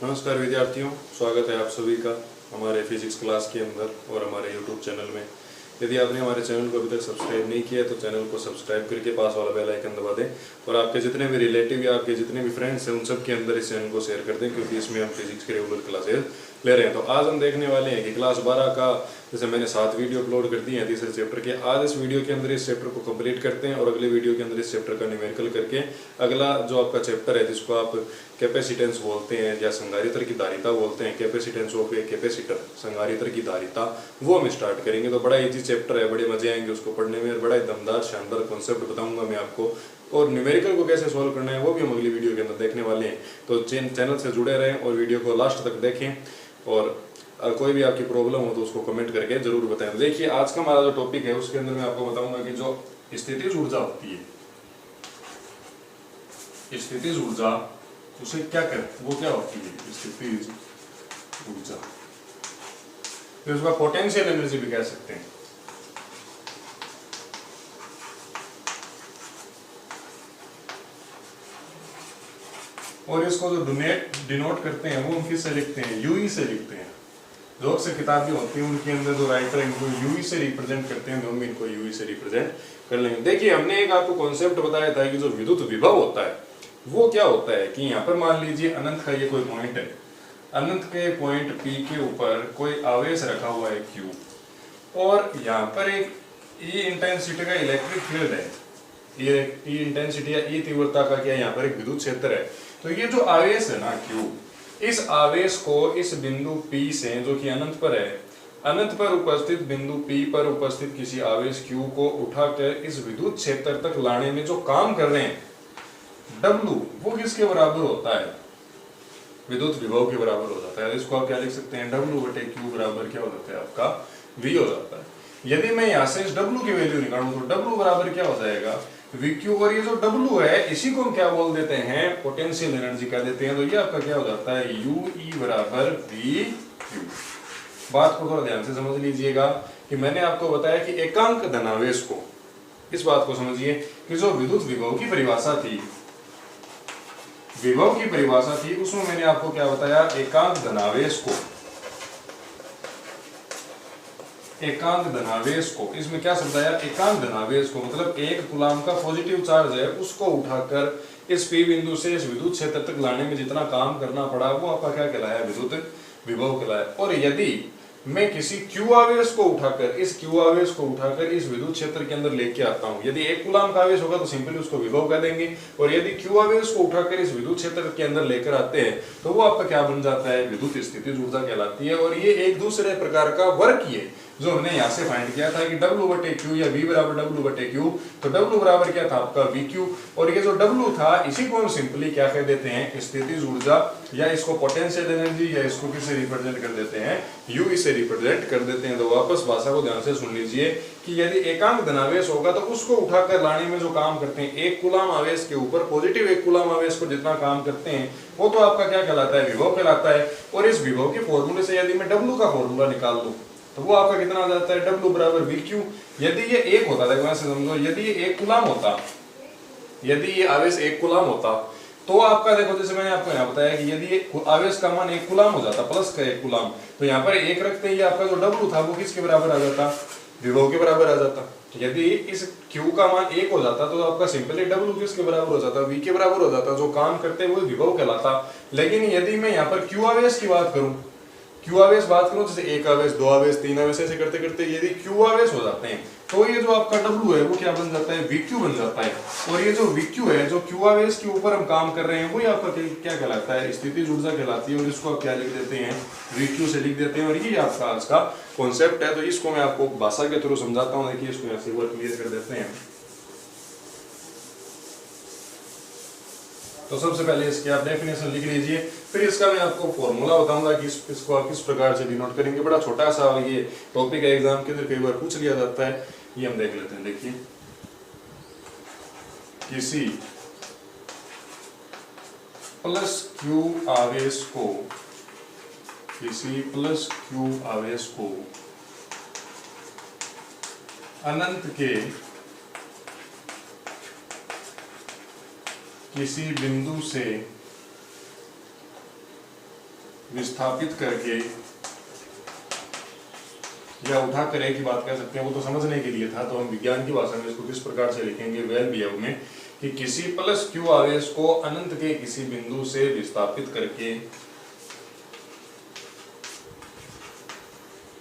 नमस्कार विद्यार्थियों, स्वागत है आप सभी का हमारे फिजिक्स क्लास के अंदर और हमारे यूट्यूब चैनल में। यदि आपने हमारे चैनल को अभी तक सब्सक्राइब नहीं किया है तो चैनल को सब्सक्राइब करके पास वाला बेल आइकन दबा दें और आपके जितने भी रिलेटिव या आपके जितने भी फ्रेंड्स हैं उन सब के अंदर इस चैनल को शेयर कर दें, क्योंकि इसमें हम फिजिक्स की रेगुलर क्लासेज ले रहे हैं। तो आज हम देखने वाले हैं कि क्लास 12 का, जैसे मैंने 7 वीडियो अपलोड कर दिए हैं तीसरे चैप्टर के। आज इस वीडियो के अंदर इस चैप्टर को कंप्लीट करते हैं और अगले वीडियो के अंदर इस चैप्टर का न्यूमेरिकल करके अगला जो आपका चैप्टर है जिसको आप कैपेसिटेंस बोलते हैं या संधारित्र की धारिता बोलते हैं, कैपेसिटेंस ऑफ ए कैपेसिटर, संधारित्र की धारिता, वो हम स्टार्ट करेंगे। तो बड़ा इजी चैप्टर है, बड़े मजे आएंगे उसको पढ़ने में और बड़ा दमदार शानदार कॉन्सेप्ट बताऊंगा मैं आपको। और न्यूमेरिकल को कैसे सॉल्व करना है वो भी हम अगली वीडियो के अंदर देखने वाले हैं। तो चैनल से जुड़े रहें और वीडियो को लास्ट तक देखें और कोई भी आपकी प्रॉब्लम हो तो उसको कमेंट करके जरूर बताएं। तो देखिए आज का हमारा जो टॉपिक है उसके अंदर मैं आपको बताऊंगा कि जो स्थितिज ऊर्जा होती है, स्थितिज ऊर्जा उसे क्या कहते, वो क्या होती है स्थितिज ऊर्जा। तो उसका पोटेंशियल एनर्जी भी कह सकते हैं। और इसको जो डिनोट करते हैं वो हम किससे लिखते हैं, यूई से लिखते हैं। जो अक्सर किताबें होती हैं उनके अंदर जो राइटर इनको यूई से रिप्रेजेंट करते हैं, तो हम इनको यूई से रिप्रेजेंट कर लेंगे। देखिए हमने एक आपको कॉन्सेप्ट बताया था कि जो विद्युत विभव होता है वो क्या होता है कि यहाँ पर मान लीजिए अनंत का ये कोई पॉइंट है, अनंत के पॉइंट P के ऊपर कोई आवेश रखा हुआ है Q, और यहाँ पर एक E इंटेंसिटी का इलेक्ट्रिक फील्ड है, E इंटेंसिटी या E तीव्रता का क्या यहाँ पर एक विद्युत क्षेत्र है। तो ये जो आवेश है ना Q, इस आवेश को इस बिंदु P से जो कि अनंत पर है, अनंत पर उपस्थित बिंदु P पर उपस्थित किसी आवेश Q को उठाकर इस विद्युत क्षेत्र तक लाने में जो काम कर रहे हैं W, वो किसके बराबर होता है, विद्युत विभव के बराबर हो जाता है। इसको आप क्या लिख सकते हैं, W/Q बराबर क्या हो जाता है आपका V हो जाता है। यदि मैं यहाँ से इस W की वैल्यू निकालूं तो W बराबर क्या हो जाएगा VQ, और ये जो W है इसी को हम क्या बोल देते हैं, पोटेंशियल एनर्जी कह देते हैं। तो ये आपका क्या हो जाता है UE बराबर VQ। बात को थोड़ा ध्यान से समझ लीजिएगा कि मैंने आपको बताया कि एकांक धनावेश को, इस बात को समझिए कि जो विद्युत विभव की परिभाषा थी, विभव की परिभाषा थी उसमें मैंने आपको क्या बताया, एकांक धनावेश को, एकांक धनावेश को, इसमें क्या शब्द आया, एकांक धनावेश को, मतलब एक कूलम का पॉजिटिव चार्ज है उसको उठाकर इस P बिंदु से इस विद्युत क्षेत्र तक लाने में जितना काम करना पड़ा वो आपका क्या कहलाया, विद्युत विभव कहलाया। और यदि मैं किसी Q आवेश को उठाकर, इस Q आवेश को उठाकर इस विद्युत क्षेत्र के अंदर लेके आता हूं, यदि एक कूलम का आवेश होगा तो सिंपली उसको विभव कह देंगे, और यदि Q आवेश को उठाकर इस विद्युत क्षेत्र के अंदर लेकर आते हैं तो वो आपका क्या बन जाता है, विद्युत स्थितिज ऊर्जा कहलाती है। और ये एक दूसरे प्रकार का वर्क ये जो हमने यहाँ से फाइंड किया था कि W/Q या V बराबर W/Q, तो W बराबर क्या था आपका VQ, और ये जो W था इसी को हम सिंपली क्या कह देते हैं, स्थितिज ऊर्जा, या इसको पोटेंशियल एनर्जी, या इसको किससे रिप्रेजेंट कर देते हैं, U से रिप्रेजेंट कर देते हैं। तो वापस भाषा को ध्यान से सुन लीजिए कि यदि एकांक धनावेश होगा तो उसको उठाकर लाने में जो काम करते हैं, एक कूलम आवेश के ऊपर पॉजिटिव एक कूलम आवेश को जितना काम करते हैं वो तो आपका क्या कहलाता है, विभव कहलाता है। और इस विभव के फॉर्मूले से यदि मैं W का फॉर्मूला निकाल दूं तो वो आपका कितना आ जाता है, W बराबर VQ। यदि ये एक होता, देखो ऐसे समझो, यदि ये एक कूलम होता, यदि ये आवेश एक कूलम होता तो आपका देखो, जैसे मैंने आपको यहाँ बताया कि यदि आवेश का मान एक कूलम हो जाता, प्लस का एक कूलम, तो यहाँ पर एक रखते ही आपका जो W था वो किसके बराबर आ जाता, विभव के बराबर आ जाता। यदि इस Q का मान एक हो जाता तो आपका सिंपली W किसके बराबर हो जाता, V के बराबर हो जाता, जो काम करते वो विभव कहलाता। लेकिन यदि मैं यहाँ पर Q आवेश की बात करूं, Q आवेश बात करूं, जैसे एक आवेश, दो आवेश, तीन आवेश, ऐसे करते करते यदि Q आवेश हो जाते हैं तो ये जो आपका W है वो क्या बन जाता है, VQ बन जाता है। और ये जो VQ है, जो Q आवेश के ऊपर हम काम कर रहे हैं, वही आपका क्या कहलाता है, स्थितिज ऊर्जा कहलाती है। और इसको आप क्या लिख देते हैं, VQ से लिख देते हैं। और ये आपका आज का कॉन्सेप्ट है। तो इसको मैं आपको भाषा के थ्रू समझाता हूँ। देखिए इसको यहाँ से वर्क क्लियर कर देते हैं। तो सबसे पहले इसकी आप डेफिनेशन लिख लीजिए, फिर इसका मैं आपको फॉर्मूला बताऊंगा कि इसको आप किस प्रकार से डिनोट करेंगे। बड़ा छोटा सा ये टॉपिक है, एग्जाम के अंदर कई बार पूछ लिया जाता है, ये हम देख लेते हैं। देखिए किसी प्लस Q आवेश को, किसी प्लस Q आवेश को अनंत के किसी बिंदु से विस्थापित करके या उठा कर की बात कर सकते हैं, वो तो समझने के लिए था, तो हम विज्ञान की भाषा में इसको किस प्रकार से लिखेंगे वेल बिहेव में कि किसी प्लस क्यू आवेश को अनंत के किसी बिंदु से विस्थापित करके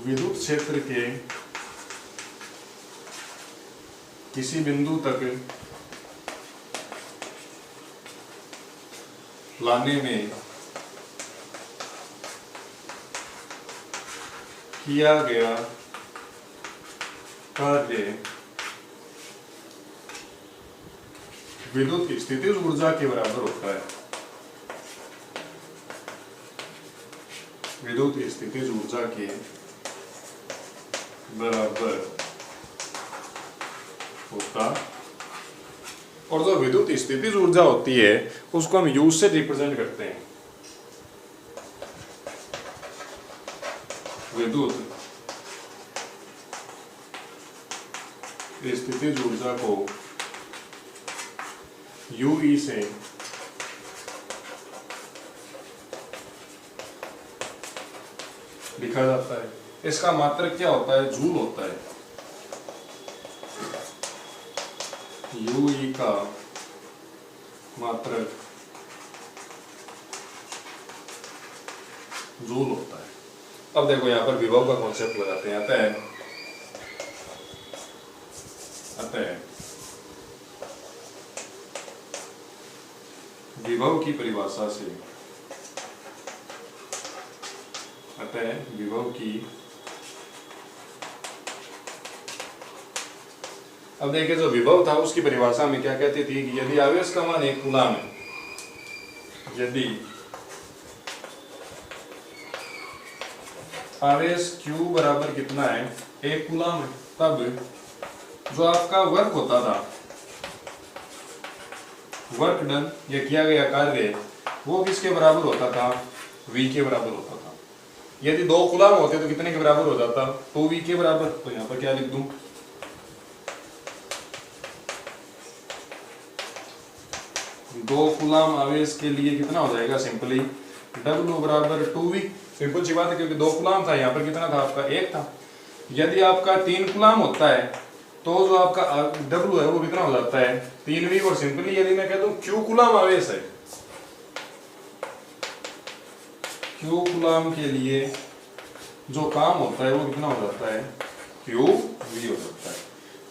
विद्युत क्षेत्र के किसी बिंदु तक लाने में किया गया कार्य विद्युत स्थितिज ऊर्जा के बराबर होता है। विद्युत स्थितिज ऊर्जा के बराबर होता, और जो विद्युत स्थितिज ऊर्जा होती है उसको हम यू से रिप्रेजेंट करते हैं। विद्युत स्थितिज ऊर्जा को यूई से लिखा जाता है। इसका मात्रक क्या होता है? जूल होता है। यूई का मात्रक जूल होता है। अब देखो यहां पर विभव का कॉन्सेप्ट लगाते हैं। अतः विभव की परिभाषा से, विभव की, अब देखिए जो विभव था उसकी परिभाषा में क्या कहती थी कि यदि आवेश का मान 1 कूलाम है, यदि आवेश Q बराबर कितना है? 1 कूलाम है, तब जो आपका वर्क होता था, वर्क डन या किया गया कार्य, वो किसके बराबर होता था? V के बराबर होता था। यदि 2 कूलाम होते तो कितने के बराबर हो जाता? 2V के बराबर। तो यहाँ पर क्या लिख दूं? 2 कूलाम आवेश के लिए कितना हो जाएगा? सिंपली W बराबर 2V। सिंपल सी बात है, क्योंकि 2 कूलाम था, यहाँ पर कितना था आपका? 1 था। यदि आपका 3 कूलाम होता है तो जो आपका W है वो कितना हो जाता है? 3V। और सिंपली यदि मैं कह दूं Q कूलाम आवेश है, Q कूलाम के लिए जो काम होता है वो कितना हो जाता है? QV हो जाता है।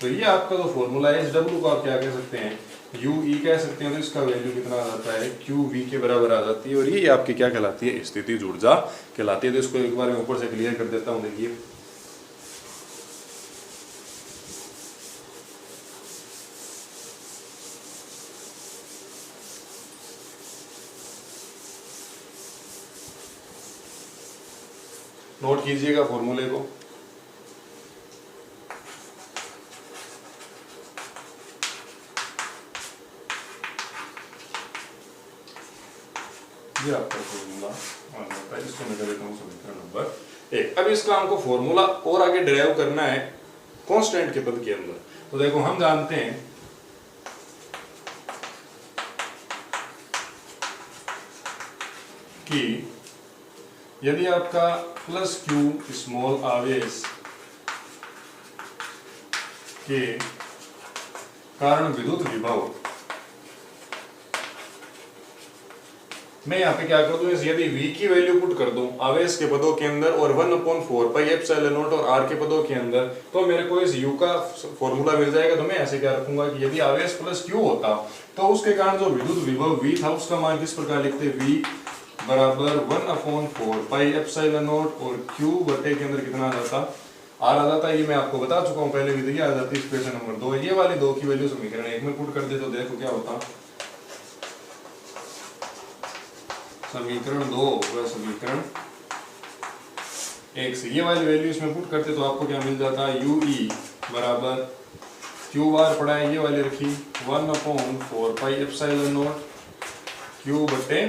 तो ये आपका जो फॉर्मूला है, इस W को आप क्या कह सकते हैं? UE कह सकते हैं। तो इसका वैल्यू कितना आ जाता है? QV के बराबर आ जाती है। और ये आपकी क्या कहलाती है? स्थितिज ऊर्जा कहलाती है। तो इसको एक बार मैं ऊपर से क्लियर कर देता हूं। देखिए नोट कीजिएगा फॉर्मूले को। ये आपका फॉर्मूला होता है, इसको मैं कर देता हूं समीकरण नंबर 1। अब इसका हमको फॉर्मूला और आगे डिराइव करना है कांस्टेंट के पद के अंदर। तो देखो हम जानते हैं कि यदि आपका प्लस Q स्मॉल आवेश के कारण विद्युत विभव, मैं यहाँ पे क्या कर दूं? यदि V की वैल्यू पुट कर दूं आवेश के पदों के अंदर और 1/4 पाई एप्सिलॉन नॉट और R के पदों के अंदर, तो मेरे को इस U का फॉर्मूला मिल जाएगा। तो मैं ऐसे क्या रखूंगा कि यदि आवेश प्लस Q होता तो उसके कारण जो विद्युत विभव V था उसका मान किस प्रकार लिखते? V बराबर 1/4 पाई एप्सिलॉन नॉट और Q बटे के अंदर कितना आ जाता? R आ जाता है। ये मैं आपको बता चुका हूँ पहले भी। देखिए आ जाती है इक्वेशन नंबर 2। ये वाली 2 की वैल्यू समीकरण 1 में पुट कर दे तो देखो क्या होता। समीकरण 2 व समीकरण 1 से ये वाली वैल्यू इसमें पुट करते तो आपको क्या मिल जाता है? UE बराबर Q बार पड़ा है, ये वाली रखी 1/4 पाई एप्सिलॉन नॉट Q बटे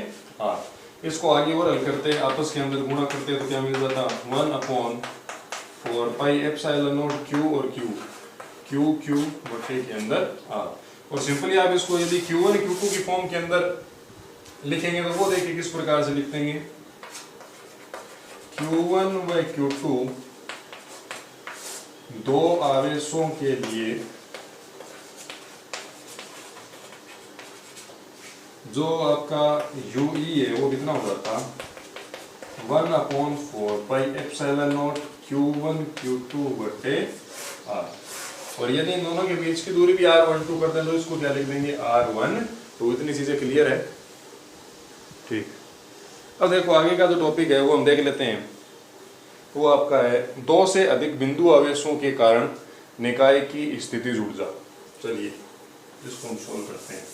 R। इसको आगे और हल करते आपस के अंदर गुणा करते तो क्या मिल जाता? 1/4 पाई एप्सिलॉन नॉट Q और Q बटे के अंदर R। और सिंपली आप इसको यदि Q1 Q2 की फॉर्म के अंदर लिखेंगे तो वो देखिए किस प्रकार से लिख देंगे Q1 व Q2 दो आवेशों के लिए जो आपका UE है वो कितना हो जाता 1/4 pi epsilon naught Q1 Q2 बटे R। और यदि इन दोनों के बीच की दूरी भी R12 करते हैं तो इसको क्या लिख देंगे R1। तो इतनी चीजें क्लियर है। ठीक, अब देखो आगे का जो टॉपिक है वो हम देख लेते हैं। वो आपका है दो से अधिक बिंदु आवेशों के कारण निकाय की स्थितिज ऊर्जा। चलिए इसको हम सोल्व करते हैं।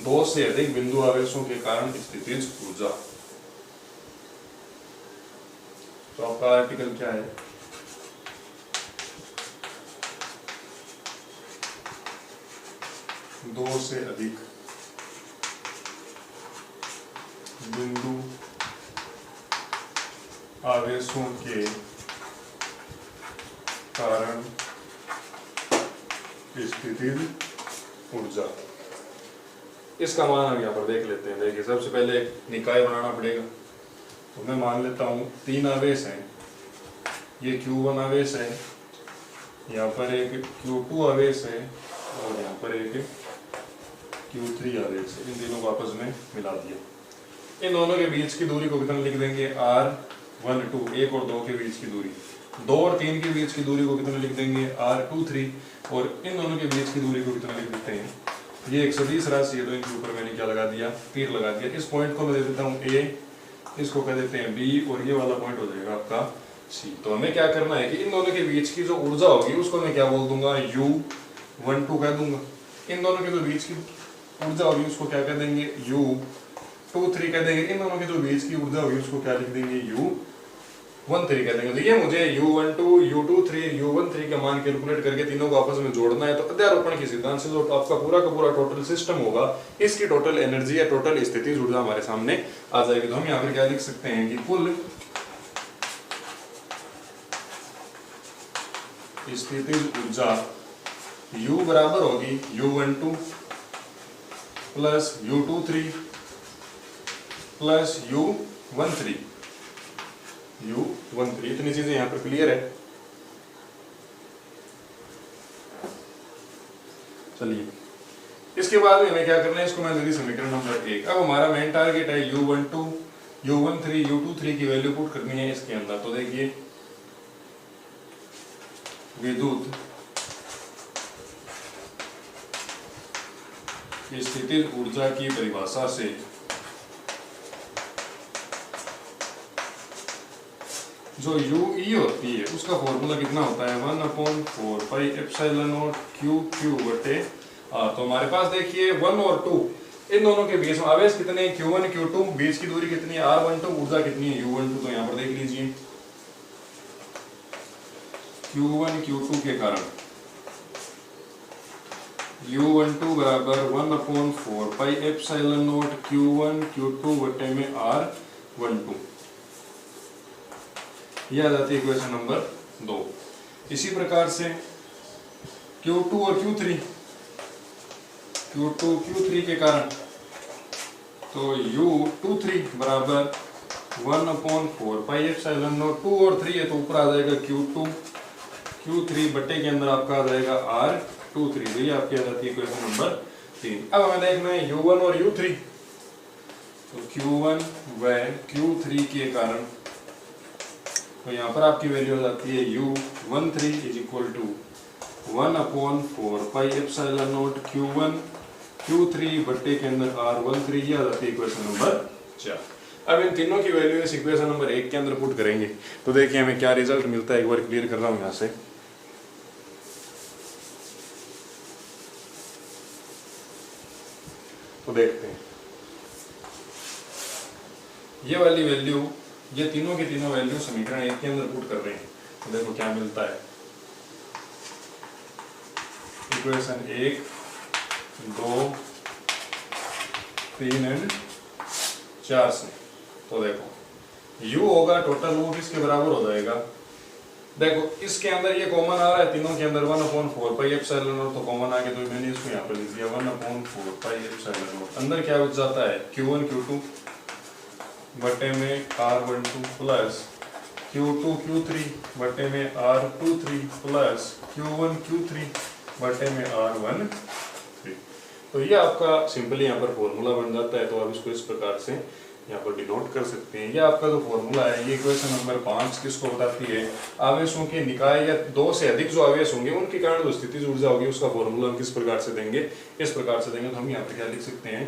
दो से अधिक बिंदु आवेशों के कारण स्थितिज ऊर्जा। तो आपका आर्टिकल क्या है, दो से अधिक बिंदु आवेशों के कारण स्थितिज ऊर्जा। इसका मान हम यहाँ पर देख लेते हैं। देखिए सबसे पहले एक निकाय बनाना पड़ेगा। तो मैं मान लेता हूँ तीन आवेश हैं, ये Q1 आवेश है, यहाँ पर एक Q2 आवेश है और यहाँ पर एक Q3 आवेश है। इन तीनों को आपस में मिला दिया। इन दोनों के बीच की दूरी को कितना लिख देंगे R12, एक और दो के बीच की दूरी। दो और तीन के बीच की दूरी को कितना लिख देंगे R23 और इन दोनों के बीच की दूरी को कितना लिख देते हैं, ये एक सदिश राशि है तो इनके ऊपर मैंने क्या लगा दिया, तीर लगा दिया। इस पॉइंट को मैं दे देता हूँ A, इसको कह देते हैं B और ये वाला पॉइंट हो जाएगा आपका C। तो हमें क्या करना है कि इन दोनों के बीच की जो ऊर्जा होगी उसको मैं क्या बोल दूंगा, U12 कह दूंगा। इन दोनों के जो बीच की ऊर्जा होगी उसको क्या कह देंगे, U23 कह देंगे। इन दोनों के जो बीच की ऊर्जा होगी उसको क्या लिख देंगे, U13 कह देंगे। तो ये मुझे U12, U23, U13 का मान कैलकुलेट करके तीनों को आपस में जोड़ना है। तो अध्यारोपण के सिद्धांत से जो आपका पूरा का पूरा टोटल सिस्टम होगा, इसकी टोटल एनर्जी या टोटल स्थितिज ऊर्जा हमारे सामने आ जाएगी। तो हम यहाँ पर क्या लिख सकते हैं कि कुल स्थितिज ऊर्जा U बराबर होगी U12 plus U23 plus U13। इतनी चीजें यहाँ पर क्लियर है। चलिए इसके बाद में हमें क्या करना है, इसको मैं जल्दी समीकरण नंबर 1। अब हमारा मेन टारगेट है U12, U13, U23 की वैल्यू पुट करनी है इसके अंदर। तो देखिए विद्युत स्थितिज ऊर्जा की परिभाषा से जो UE होती है उसका फॉर्मूला कितना होता है, 1/4 पाई एप्सिलॉन नॉट QQ बटे R। तो हमारे पास देखिए 1 और 2 इन दोनों के बीच में आवेश कितने हैं, Q1 Q2, बीच की दूरी कितनी है R12, ऊर्जा कितनी है U12। तो यहाँ पर देख लीजिए Q1 Q2 के कारण U12 बराबर 1/4 pi epsilon naught Q1 Q2 बटे में R12। यह आ जाती है इक्वेशन नंबर 2। इसी प्रकार से Q2 और Q3 के कारण तो U23 बराबर 1/4 पाई एप्सिलॉन नॉट 2 और 3 है तो ऊपर आ जाएगा Q2 Q3 बटे के अंदर आपका आ जाएगा R23। तो ये आपकी आ जाती है इक्वेशन नंबर 3। अब हमें देखना है U1 और U3। तो Q1 व Q3 के कारण तो यहाँ पर आपकी वैल्यू हो जाती है U13 is equal to 1/4 pi epsilon naught Q1 Q3 बट्टे के अंदर R13। ये आ जाती है इक्वेशन नंबर 4। अब इन तीनों की वैल्यू इस इक्वेशन नंबर 1 के अंदर पुट करेंगे तो देखिए हमें क्या रिजल्ट मिलता है। एक बार क्लियर कर रहा हूँ यहाँ से। तो देखते हैं ये वाली वैल्यू, ये तीनों की तीनों वैल्यू समीकरण 1 के अंदर पुट कर रहे हैं। तो देखो क्या मिलता है, इक्वेशन 1, 2, 3 एंड 4 से। तो देखो U होगा टोटल, वो किसके बराबर हो जाएगा, देखो इसके अंदर ये कॉमन आ रहा है, तीनों के अंदर 1/4 पाई एप्सिलॉन नॉट, तो कॉमन आ गया, तो मैंने इसको यहाँ पर लिख दिया 1/4 पाई एप्सिलॉन नॉट। अंदर क्या बच जाता है, Q1 Q2 बटे में R12 प्लस Q2 Q3 बटे में R23 प्लस Q1 Q3 बटे में R13। तो ये आपका सिंपली यहाँ पर फॉर्मूला बन जाता है। तो आप इसको इस प्रकार से यहाँ पर डिनोट कर सकते हैं। ये आपका जो फॉर्मूला है, ये क्वेश्चन नंबर 5 किसको बताती है, आवेशों के निकाय या दो से अधिक जो आवेश होंगे उनके कारण जो स्थितिज ऊर्जा होगी उसका फॉर्मूला हम किस प्रकार से देंगे, इस प्रकार से देंगे। तो हम यहाँ पे क्या लिख सकते हैं,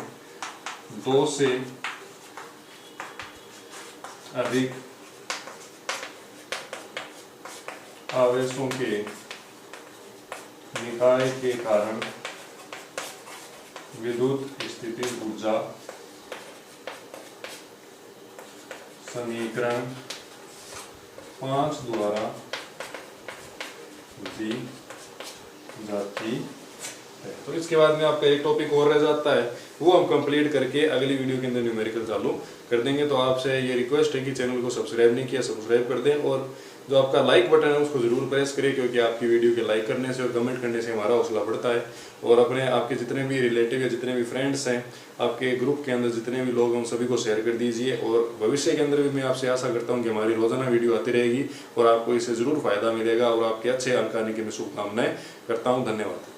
दो से अधिक आवेशों के निकाय के कारण विद्युत स्थितिज ऊर्जा समीकरण 5 द्वारा दी जाती है। तो इसके बाद में आपका एक टॉपिक और रह जाता है, वो हम कंप्लीट करके अगली वीडियो के अंदर न्यूमेरिकल चालू कर देंगे। तो आपसे ये रिक्वेस्ट है कि चैनल को सब्सक्राइब नहीं किया सब्सक्राइब कर दें, और जो आपका लाइक बटन है उसको जरूर प्रेस करें, क्योंकि आपकी वीडियो के लाइक करने से और कमेंट करने से हमारा हौसला बढ़ता है। और अपने आपके जितने भी रिलेटिव या जितने भी फ्रेंड्स हैं, आपके ग्रुप के अंदर जितने भी लोग हैं, उन सभी को शेयर कर दीजिए। और भविष्य के अंदर भी मैं आपसे आशा करता हूं कि हमारी रोजाना वीडियो आती रहेगी और आपको इससे जरूर फायदा मिलेगा, और आपके अच्छे अंक आने की मैं शुभकामनाएं करता हूं। धन्यवाद।